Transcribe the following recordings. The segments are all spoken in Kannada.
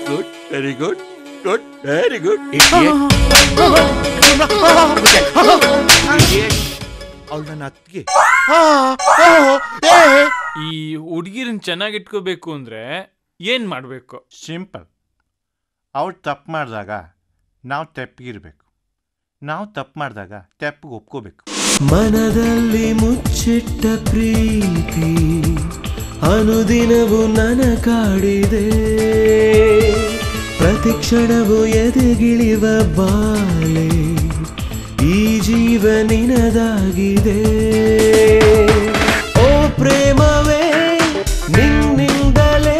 Good, very good, good, very good. ಅವಳು ನನ್ನ ಅತ್ತಿಗೆ. ಈ ಹುಡುಗಿರನ್ನ ಚೆನ್ನಾಗಿಟ್ಕೋಬೇಕು ಅಂದ್ರೆ ಏನ್ ಮಾಡ್ಬೇಕು? ಸಿಂಪಲ್. ಅವಳು ತಪ್ಪು ಮಾಡಿದಾಗ ನಾವು ತೆಪ್ಪಗಿರ್ಬೇಕು, ನಾವು ತಪ್ಪು ಮಾಡಿದಾಗ ತೆಪ್ಪಿಗೆ ಒಪ್ಕೋಬೇಕು. ಮನದಲ್ಲಿ ಮುಚ್ಚಿಟ್ಟ ಪ್ರೀತಿ ಅನುದಿನವೂ ನನ್ನ ಕಾಡಿದೆ, ಪ್ರತಿಕ್ಷಣವೂ ಎದೆಗಿಳಿವ ಬಾಳೆ ಈ ಜೀವ ನಿನದಾಗಿದೆ. ಓ ಪ್ರೇಮವೇ ನಿನ್ನಿಂದಲೇ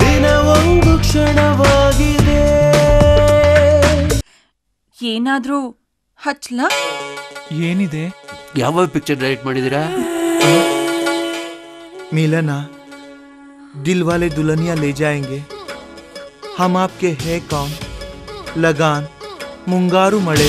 ದಿನ ಒಂದು ಕ್ಷಣವಾಗಿದೆ. ಏನಾದ್ರೂ ಹಚ್ಲಾ? ಏನಿದೆ? ಯಾವ ಪಿಕ್ಚರ್ ಡೈರೆಕ್ಟ್ ಮಾಡಿದ್ದೀರಾ? मिलना, दिल वाले दुल्हनिया ले जाएंगे, हम आपके है कौन, लगान, ಮುಂಗಾರು ಮಳೆ.